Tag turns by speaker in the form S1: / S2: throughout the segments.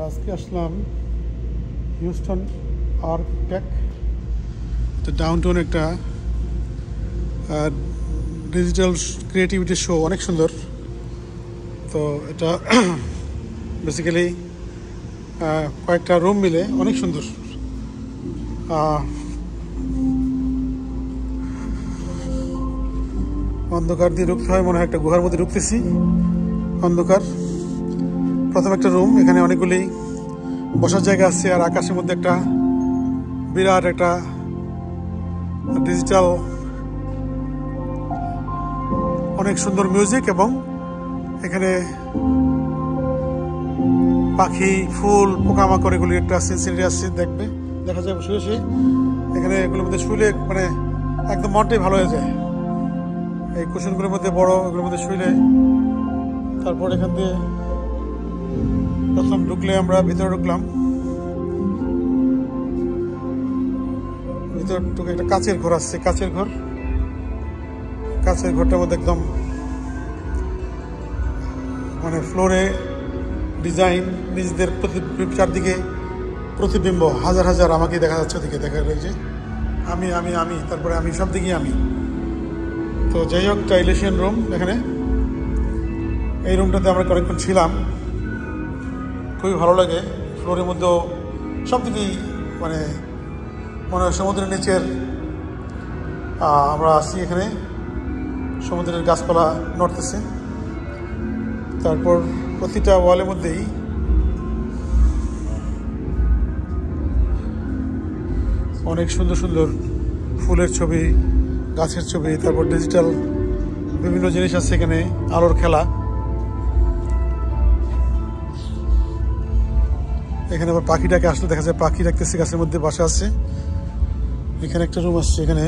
S1: আজকে আসলাম হিউস্টন আর্কটেক। এটা ডাউনটাউন একটা ডিজিটাল ক্রিয়েটিভিটি শো, অনেক সুন্দর। তো এটা বেসিক্যালি কয়েকটা রুম মিলে অনেক সুন্দর। অন্ধকার দিয়ে ঢুকতে হয়, মনে হয় একটা গুহার মধ্যে ঢুকতেছি। অন্ধকার। প্রথম একটা রুম, এখানে অনেকগুলি বসার জায়গা আছে, আর আকাশের মধ্যে একটা বিরাট একটা ডিজিটাল অনেক সুন্দর মিউজিক, এবং এখানে পাখি, ফুল, পোকামাকড় এগুলি একটা সিনারি আছে, দেখা যায় শুয়ে এখানে এগুলোর মধ্যে শুলে মানে একদম মনটাই ভালো হয়ে যায়। এই কুশনগুলোর মধ্যে বড়, এগুলোর মধ্যে শুইলে। তারপর এখান দিয়ে প্রথম ঢুকলে আমরা ভিতরে ঢুকলাম। ভিতরে ঢুকে একটা কাচের ঘর আসছে, কাচের ঘরটার মধ্যে একদম মানে ফ্লোরে ডিজাইন, নিজেদের চারদিকে প্রতিবিম্ব, হাজার হাজার আমাকে দেখা যাচ্ছে ওদিকে, দেখা রয়েছে আমি আমি আমি তারপরে আমি, সব দিকে আমি। তো যাই হোক, একটা ইলেকশন রুম। এখানে এই রুমটাতে আমরা অনেকক্ষণ ছিলাম, খুবই ভালো লাগে। ফ্লোরের মধ্যেও সব দিকেই মানে মনে হয় সমুদ্রের নিচের আমরা আসি। এখানে সমুদ্রের গাছপালা নড়তেছে। তারপর প্রতিটা ওয়ালের মধ্যেই অনেক সুন্দর সুন্দর ফুলের ছবি, গাছের ছবি, তারপর ডিজিটাল বিভিন্ন জিনিস আছে এখানে, আলোর খেলা। এখানে আবার পাখিটাকে আসলে দেখা যায়, পাখি রাখতেছে, গাছের মধ্যে বাসা আছে। এখানে একটা রুম আসছে, এখানে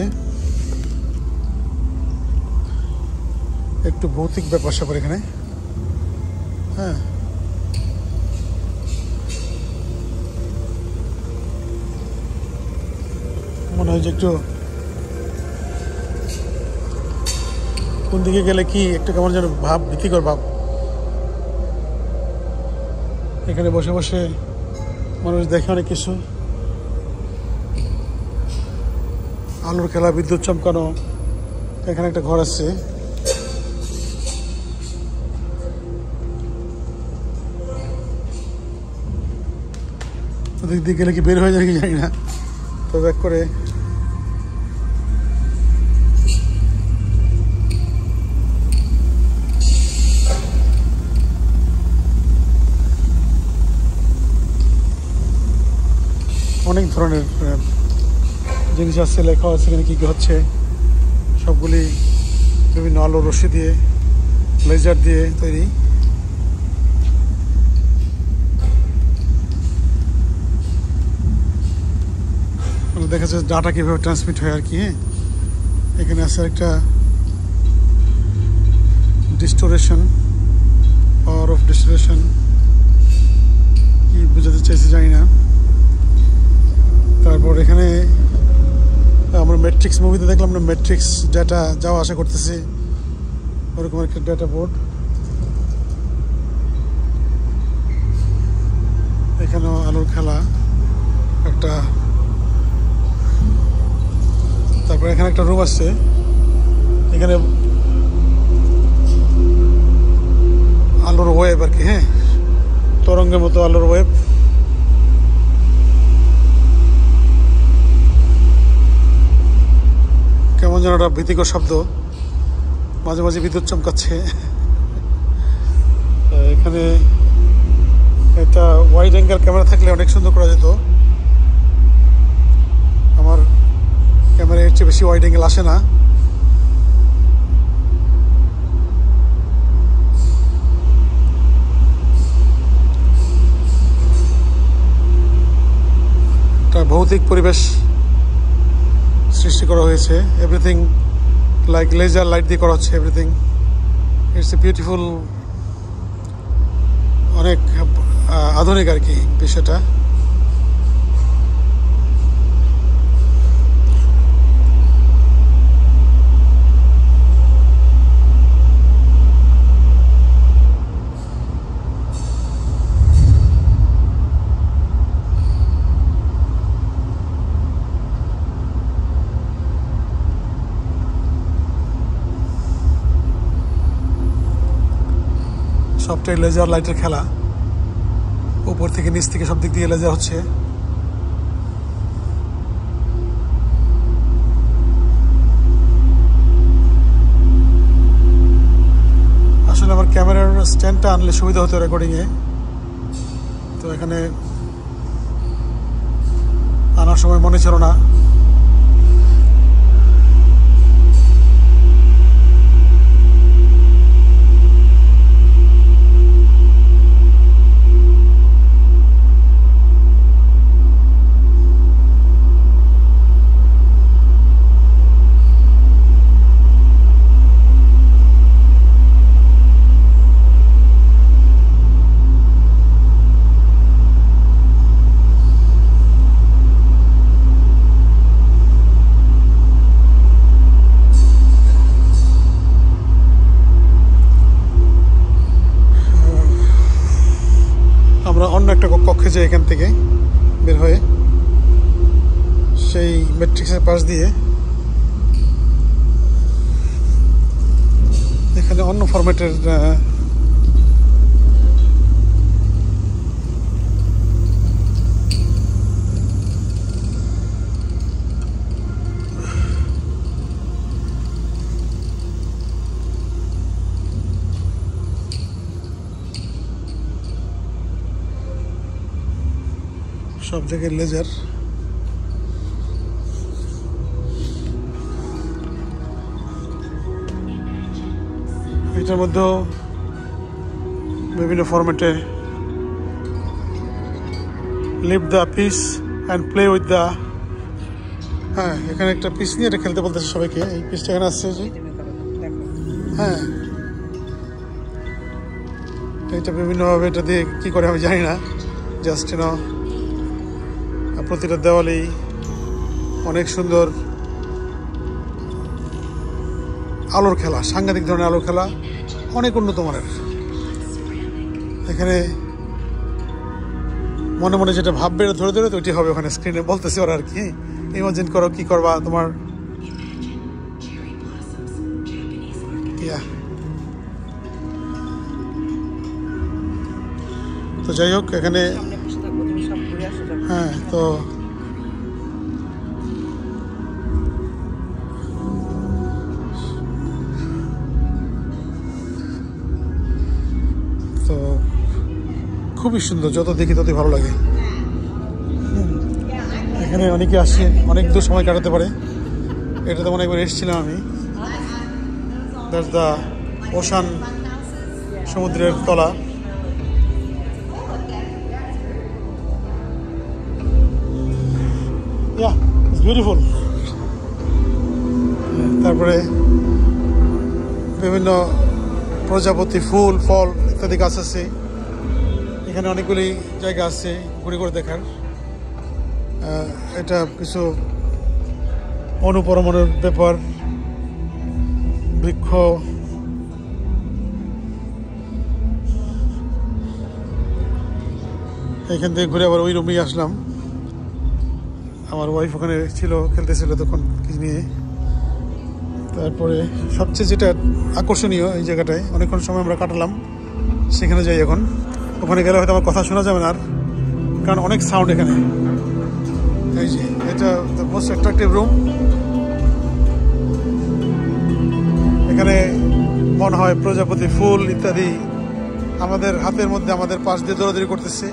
S1: একটু ভৌতিক ব্যাপার স্যাপার এখানে। হ্যাঁ, মনে হয় যে একটু কোন দিকে গেলে কি একটা কেমন যেন ভাব, ভীতিকর ভাব। এখানে বসে বসে মানুষ দেখে অনেক কিছু, আলোর খেলা, বিদ্যুৎ চমকানো। এখানে একটা ঘর আছে, ওদিক দিয়ে গেলে কি বের হয়ে যায় কি জানি না। তো ব্যাক করে অনেক ধরনের জিনিস আছে, লেখা আছে এখানে কী কী হচ্ছে। সবগুলি বিভিন্ন আলো রশ্মি দিয়ে, লেজার দিয়ে তৈরি। দেখা যাচ্ছে ডাটা কীভাবে ট্রান্সমিট হয় আর কি। এখানে আছে একটা ডিস্টোরেশন, পাওয়ার অফ ডিস্টোরেশন, কি বোঝাতে চাইছি জানি না। তারপর এখানে আমরা ম্যাট্রিক্স মুভিতে দেখলাম না, ম্যাট্রিক্স ডেটা যাওয়া আসা করতেছে, ওরকম একটা ডেটা বোর্ড। এখানেও আলোর খেলা একটা। তারপর এখানে একটা রুম আসছে, এখানে আলোর ওয়েব আর কি। হ্যাঁ, তরঙ্গের মতো আলোর ওয়েব। কেমন যেন একটা ভীতিকর শব্দ, মাঝে মাঝে বিদ্যুৎ চমকাচ্ছে। এখানে একটা ওয়াইড অ্যাঙ্গেল ক্যামেরা থাকলে অনেক সুন্দর করা যেত। আমার ক্যামেরা এর চেয়ে বেশি ওয়াইড অ্যাঙ্গেল আসে না। একটা ভৌতিক পরিবেশ সৃষ্টি করা হয়েছে। এভরিথিং লাইক লেজার লাইট দিয়ে করা হচ্ছে, এভরিথিং। ইটস এ বিউটিফুল, অনেক আধুনিক আর কি বিষয়টা। সবটাই লেজার লাইটের খেলা, উপর থেকে নিচ থেকে সব দিক দিয়ে লেজার হচ্ছে। আসলে আমার ক্যামেরার স্ট্যান্ডটা আনলে সুবিধা হতো রেকর্ডিংয়ে, তো এখানে আনার সময় মনে ছিল না। আমরা অন্য একটা কক্ষে যাই এখান থেকে বের হয়ে, সেই ম্যাট্রিক্সের পাশ দিয়ে। এখানে অন্য ফরম্যাটের সব জায়গায় লেজার। এটার মধ্যেও বিভিন্ন ফরম্যাটে live the peace and play with the, হ্যাঁ এখানে একটা পিস নিয়ে এটা খেলতে বলতেছে সবাইকে। এই পিসটা এখানে আসছে যে, হ্যাঁ এটা বিভিন্নভাবে এটা দিয়ে কী করে আমি জানি না, জাস্ট প্রতিটা দেওয়ালেই অনেক সুন্দর আলোর খেলা, সাংঘাতিক ধরনের আলোর খেলা, অনেক উন্নত মানের। এখানে মনে মনে যেটা ভাববে ধরে ধরে তো ওইটি হবে ওখানে স্ক্রিনে বলতেছে ওরা আর কি। ইমাজিন করো কি করবা তোমার। তো যাই হোক এখানে, হ্যাঁ তো তো খুবই সুন্দর, যত দেখি ততই ভালো লাগে। এখানে অনেকে আসে, অনেক দূর সময় কাটাতে পারে। এটা তেমন একবার এসেছিলাম আমি। দ্যাটস দ্য ওশান, সমুদ্রের তলা। It's beautiful. তারপরে বিভিন্ন প্রজাপতি, ফুল, ফল ইত্যাদি গাছ আছে। এখানে অনেকগুলি জায়গা আছে ঘুরে ঘুরে দেখার। এটা কিছু অনুপরমাণুর ব্যাপার, বৃক্ষ, এখান থেকে ঘুরে আবার ওই রুমেই আসলাম। আমার ওয়াইফ ওখানে ছিল, খেলতেছিল তখন কিছু নিয়ে। তারপরে সবচেয়ে যেটা আকর্ষণীয় এই জায়গাটায় অনেকক্ষণ সময় আমরা কাটালাম, সেখানে যাই এখন। ওখানে গেলে হয়তো আমার কথা শোনা যাবে না আর, কারণ অনেক সাউন্ড এখানে। এই যে এটা দ্য মোস্ট অ্যাট্রাকটিভ রুম। এখানে মনে হয় প্রজাপতি, ফুল ইত্যাদি আমাদের হাতের মধ্যে, আমাদের পাশ দিয়ে দৌড়াদৌড়ি করতেছে।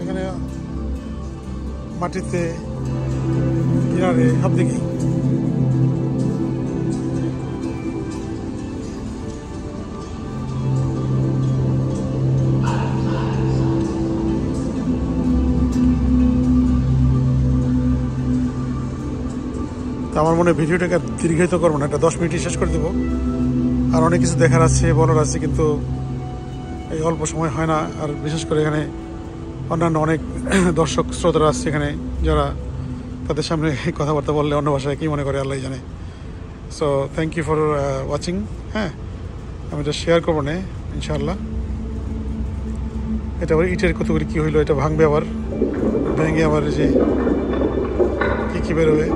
S1: এখানে মাটিতে, কিনারে, সব দিকেই। তো আমার মনে হয় ভিডিওটাকে দীর্ঘায়িত করবো না, এটা 10 মিনিটই শেষ করে দেবো। আর অনেক কিছু দেখার আছে, বলার আছে, কিন্তু এই অল্প সময় হয় না। আর বিশেষ করে এখানে অন্যান্য অনেক দর্শক শ্রোতারা আসছে এখানে, যারা তাদের সামনে কথাবার্তা বললে অন্য ভাষায় কী মনে করে আল্লাহ জানে। So thank you for watching. হ্যাঁ, আমি এটা শেয়ার করবো না ইনশাআল্লাহ। এটা আবার ইটের কতগুলি কী হইলো, এটা ভাঙবে আবার, ভেঙে আবার যে কী বেরোবে।